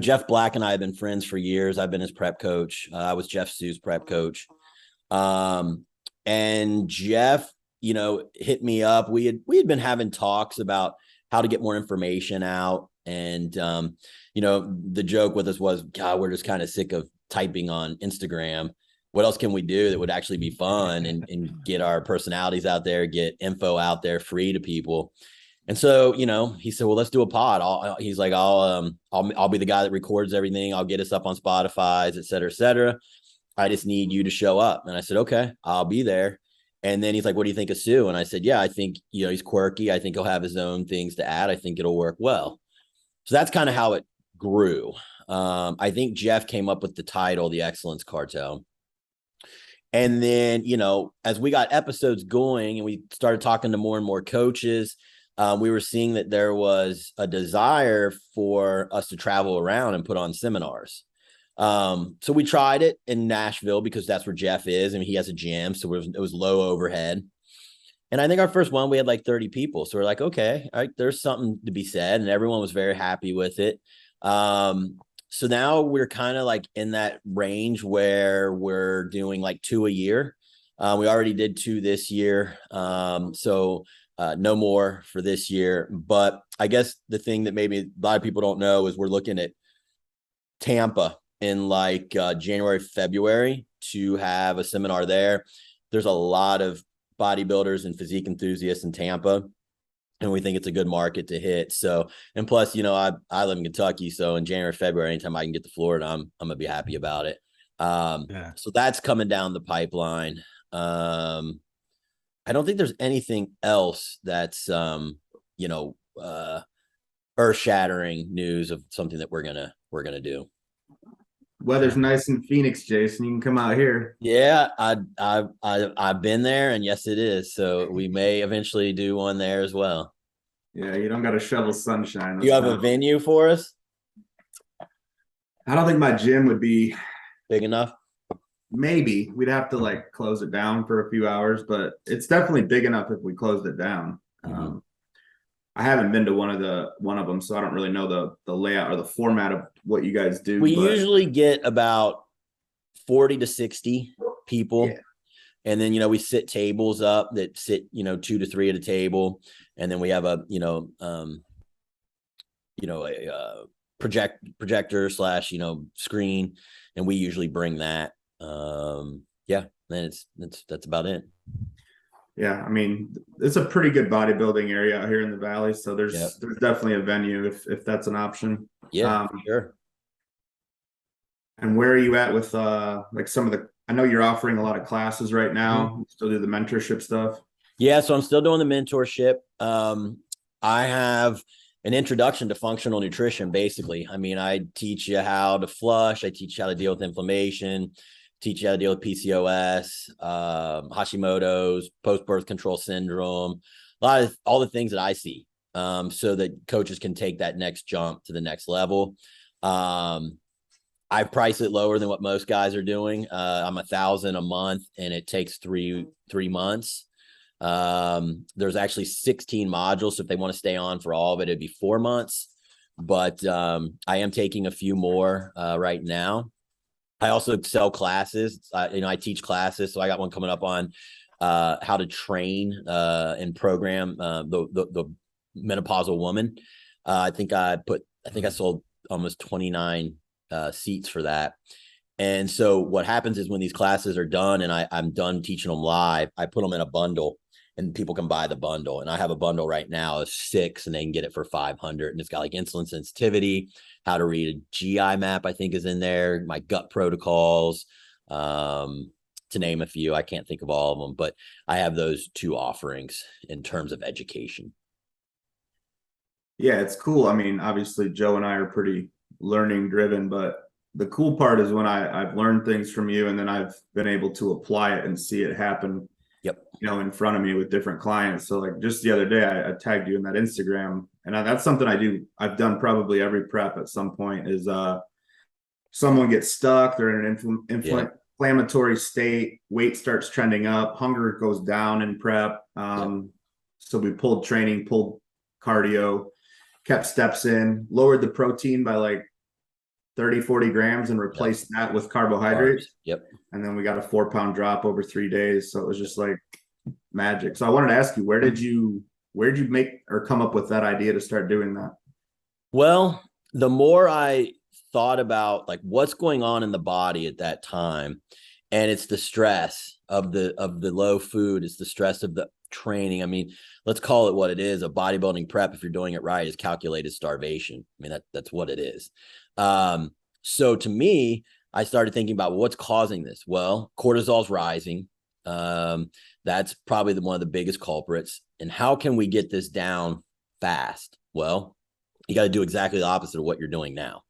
Jeff Black and I have been friends for years. I've been his prep coach. I was Jeff Sue's prep coach. And Jeff, hit me up. We had been having talks about how to get more information out. And, the joke with us was, God, we're just kind of sick of typing on Instagram. What else can we do that would actually be fun and get our personalities out there, get info out there free to people? And so, he said, well, let's do a pod. He's like, I'll be the guy that records everything. I'll get us up on Spotify, et cetera, et cetera. I just need you to show up. And I said, okay, I'll be there. And then he's like, what do you think of Sue? And I said, yeah, I think, he's quirky. I think he'll have his own things to add. I think it'll work well. So that's kind of how it grew. I think Jeff came up with the title, The Excellence Cartel. And then, as we got episodes going and we started talking to more and more coaches, we were seeing that there was a desire for us to travel around and put on seminars. So we tried it in Nashville because that's where Jeff is. I mean, he has a gym, so it was low overhead. And I think our first one, we had like 30 people. So we're like, okay, all right, there's something to be said. And everyone was very happy with it. So now we're kind of like in that range where we're doing like 2 a year. We already did 2 this year. So no more for this year. But I guess the thing that maybe a lot of people don't know is we're looking at Tampa in like January, February to have a seminar there. There's a lot of bodybuilders and physique enthusiasts in Tampa, and we think it's a good market to hit. So, and plus, you know, I live in Kentucky, so in January, February, anytime I can get to Florida, I'm gonna be happy about it. So that's coming down the pipeline. I don't think there's anything else that's you know, earth-shattering news of something that we're gonna do. Weather's nice in Phoenix, Jason. You can come out here. Yeah, I've been there, and yes, it is. So we may eventually do one there as well. Yeah, you don't got to shovel sunshine. You have a venue for us? I don't think my gym would be Big enough? maybe. We'd have to like close it down for a few hours, but it's definitely big enough if we closed it down. I haven't been to one of them, so I don't really know the layout or the format of what you guys do. We usually get about 40 to 60 people. Yeah. And then, you know, we sit tables up that sit, you know, 2 to 3 at a table. And then we have a projector / screen. And we usually bring that. Then that's about it. Yeah, I mean, it's a pretty good bodybuilding area out here in the valley, so there's definitely a venue if that's an option. Yeah, sure. And where are you at with like some of the? I know you're offering a lot of classes right now. You still do the mentorship stuff. Yeah, so I'm still doing the mentorship. I have an introduction to functional nutrition, basically. I mean, I teach you how to flush. I teach you how to deal with inflammation. Teach you how to deal with PCOS, Hashimoto's, post-birth control syndrome, all the things that I see, so that coaches can take that next jump to the next level. I price it lower than what most guys are doing. I'm $1,000 a month, and it takes three months. There's actually 16 modules, so if they want to stay on for all of it, it'd be 4 months. But I am taking a few more right now. I also sell classes. I teach classes. So I got one coming up on how to train and program the menopausal woman. I think I sold almost 29 seats for that. And so what happens is when these classes are done and I'm done teaching them live, I put them in a bundle and people can buy the bundle. And I have a bundle right now of 6 and they can get it for $500. And it's got like insulin sensitivity, how to read a GI map, I think is in there, my gut protocols, to name a few. I can't think of all of them, but I have those 2 offerings in terms of education. Yeah, it's cool. I mean, obviously Joe and I are pretty learning driven, but the cool part is when I've learned things from you and then I've been able to apply it and see it happen. Yep. In front of me with different clients. So like just the other day, I tagged you in that Instagram, and that's something I've done probably every prep at some point is someone gets stuck. They're in an inflammatory state. Weight starts trending up. Hunger goes down in prep. So we pulled training, pulled cardio, kept steps in, lowered the protein by like 30, 40 grams and replaced that with carbohydrates. Yep. And then we got a 4-pound drop over 3 days. So it was just like magic. So I wanted to ask you, where did you make or come up with that idea to start doing that? Well, the more I thought about like what's going on in the body at that time, and it's the stress of the low food, it's the stress of the training. I mean, let's call it what it is. A bodybuilding prep, if you're doing it right, is calculated starvation. I mean, that's what it is. So to me, I started thinking about what's causing this. Well, cortisol's rising. That's probably one of the biggest culprits. And how can we get this down fast? Well, you got to do exactly the opposite of what you're doing now.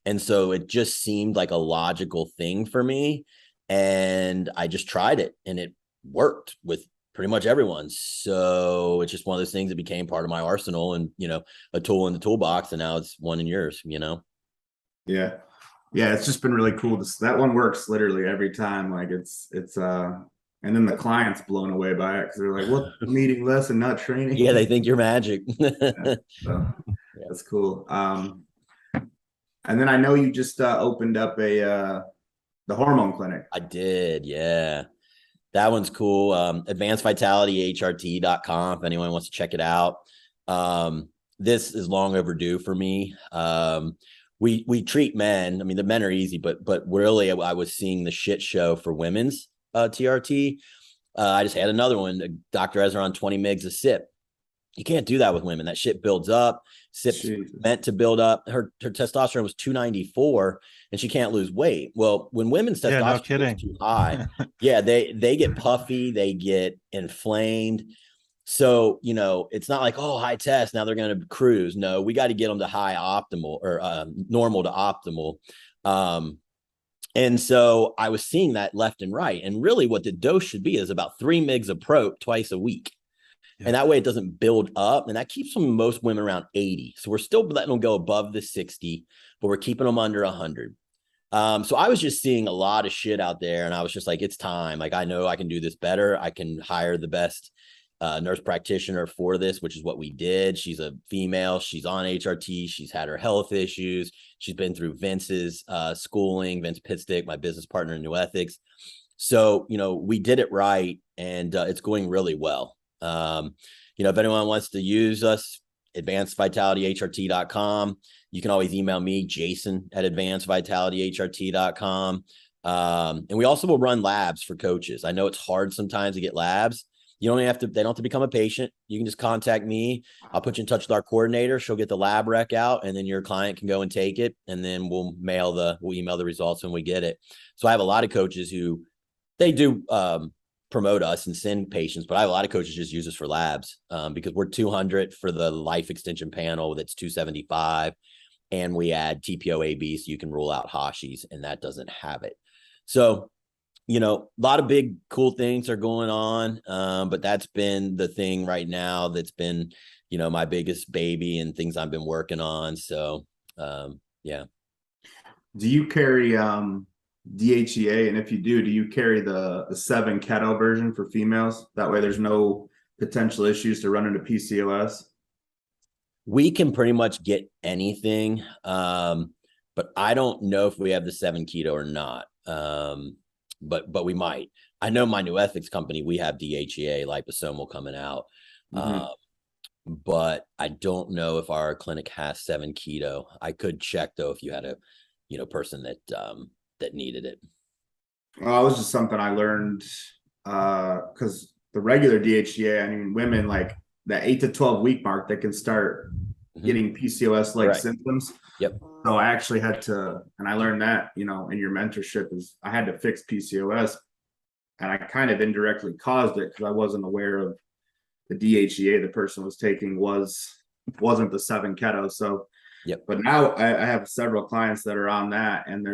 And so it just seemed like a logical thing for me. And I just tried it and it worked with pretty much everyone. So it's just one of those things that became part of my arsenal and, a tool in the toolbox. And now it's one in yours, Yeah. Yeah. It's just been really cool. That one works literally every time. Like and then the client's blown away by it because they're like, "What? I'm eating less and not training." Yeah, they think you're magic. So that's cool. And then I know you just opened up the hormone clinic. I did, yeah. That one's cool. AdvancedVitalityHRT.com if anyone wants to check it out. This is long overdue for me. We treat men. I mean, the men are easy, but really I was seeing the shit show for women's TRT. I just had another one. Dr. Ezra on 20 mgs a sip. You can't do that with women. That shit builds up. SIP's meant to build up. Her testosterone was 294 and she can't lose weight. Well, when women's testosterone is too high, they get puffy, they get inflamed. So, it's not like, oh, high test, now they're going to cruise. No, we got to get them to high optimal or normal to optimal. And so I was seeing that left and right. And really what the dose should be is about 3 mgs of prot twice a week. And that way it doesn't build up. And that keeps most women around 80. So we're still letting them go above the 60, but we're keeping them under 100. So I was just seeing a lot of shit out there. And I was just like, it's time. Like, I know I can do this better. I can hire the best nurse practitioner for this, which is what we did. She's a female. She's on HRT. She's had her health issues. She's been through Vince's schooling, Vince Pitstick, my business partner in New Ethics. So, we did it right. And it's going really well. If anyone wants to use us, advancedvitalityhrt.com. You can always email me, Jason at advancedvitalityhrt.com. And we also will run labs for coaches. I know it's hard sometimes to get labs. You don't have to, they don't have to become a patient. You can just contact me. I'll put you in touch with our coordinator. She'll get the lab rec out and then your client can go and take it. And then we'll email the results when we get it. So I have a lot of coaches who they do, promote us and send patients, but I have a lot of coaches just use us for labs because we're 200 for the life extension panel. That's 275. And we add TPO-AB so you can rule out Hashis, and that doesn't have it. So, a lot of big, cool things are going on. But that's been the thing right now that's been, my biggest baby and things I've been working on. So, yeah. Do you carry DHEA? And if you do you carry the 7 keto version for females? That way there's no potential issues to run into PCOS. We can pretty much get anything. But I don't know if we have the 7 keto or not. But we might. I know my New Ethics company, we have DHEA liposomal coming out. But I don't know if our clinic has 7 keto. I could check though if you had a person that needed it. Well, it was just something I learned because the regular DHEA, I mean, women like that 8 to 12 week mark, they can start getting PCOS like symptoms. Yep. So I actually had to, and I learned that, in your mentorship, is I had to fix PCOS, and I kind of indirectly caused it because I wasn't aware of the DHEA the person was taking wasn't the 7 keto. So, but now I have several clients that are on that, and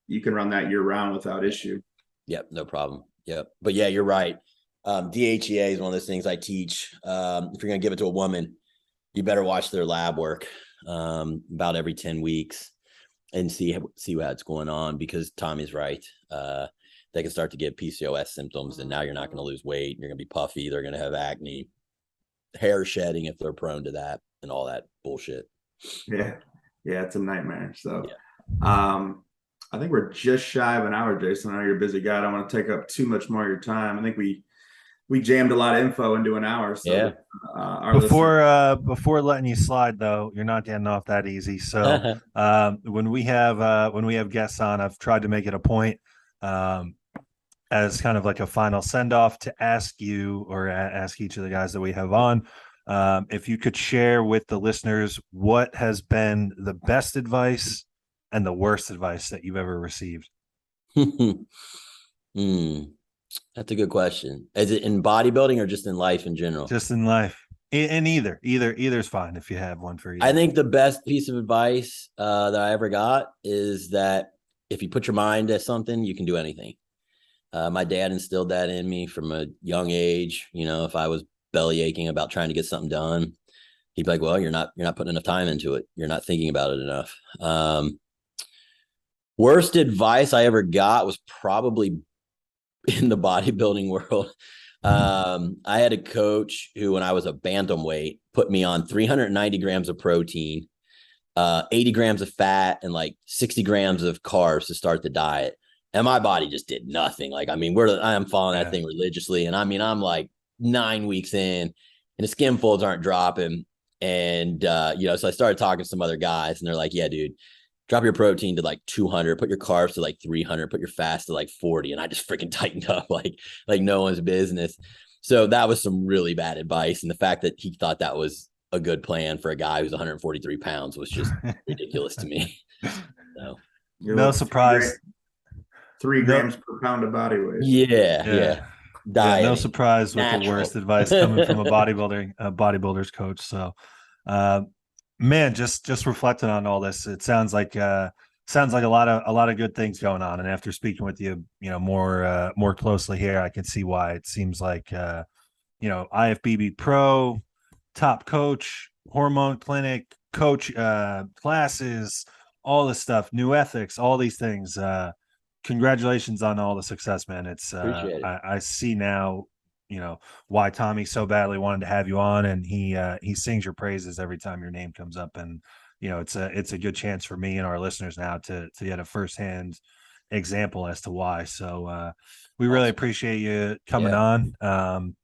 you can run that year round without issue. Yep. No problem. Yep. But yeah, you're right. DHEA is one of those things I teach. If you're going to give it to a woman, you better watch their lab work about every 10 weeks and see what's going on, because Tommy's right. They can start to get PCOS symptoms, and now you're not going to lose weight. You're going to be puffy. They're going to have acne, hair shedding if they're prone to that, and all that bullshit. Yeah. It's a nightmare. So, I think we're just shy of an hour, Jason. I know you're a busy guy. I don't want to take up too much more of your time. I think we jammed a lot of info into an hour. So before letting you slide though, you're not getting off that easy. So when we have guests on, I've tried to make it a point as kind of like a final send off to ask you or ask each of the guys that we have on, if you could share with the listeners what has been the best advice and the worst advice that you've ever received. That's a good question. Is it in bodybuilding or just in life in general? Just in life. In either's fine if you have one for you. I think the best piece of advice that I ever got is that if you put your mind to something, you can do anything. My dad instilled that in me from a young age. If I was belly aching about trying to get something done, he'd be like, well, you're not putting enough time into it. You're not thinking about it enough. Worst advice I ever got was probably in the bodybuilding world. I had a coach who, when I was a bantamweight, put me on 390 grams of protein, 80 grams of fat, and like 60 grams of carbs to start the diet. and my body just did nothing. Like, I mean, I'm following that thing religiously. And I mean, I'm like 9 weeks in and the skin folds aren't dropping. And, so I started talking to some other guys and they're like, yeah, dude, drop your protein to like 200, put your carbs to like 300, put your fast to like 40. And I just freaking tightened up like no one's business. So that was some really bad advice. And the fact that he thought that was a good plan for a guy who's 143 pounds was just ridiculous to me. So no surprise. 3 grams per pound of body weight. Yeah. Diet. No surprise with the worst advice coming from a bodybuilder's coach. So, man, just reflecting on all this, it sounds like a lot of good things going on. And after speaking with you, more closely here, I can see why it seems like, IFBB Pro, top coach, hormone clinic, coach, classes, all this stuff, new ethics, all these things. Congratulations on all the success, man. It's I see now, why Tommy so badly wanted to have you on, and he sings your praises every time your name comes up. And it's a good chance for me and our listeners now to get a firsthand example as to why. So we really appreciate you coming on. And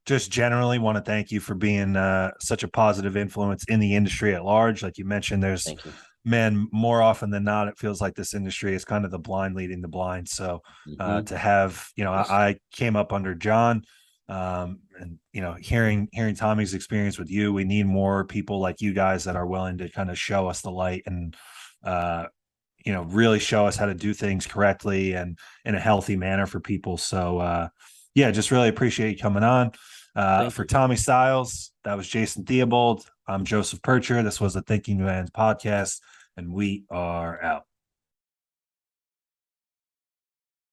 just generally want to thank you for being such a positive influence in the industry at large. Like you mentioned, there's more often than not, it feels like this industry is kind of the blind leading the blind. So to have, I came up under John, and hearing Tommy's experience with you, we need more people like you guys that are willing to kind of show us the light and really show us how to do things correctly and in a healthy manner for people. So just really appreciate you coming on. For Tommy Stiles, that was Jason Theobald. I'm Joseph PIRCHER. This was the Thinking Man's podcast, and we are out.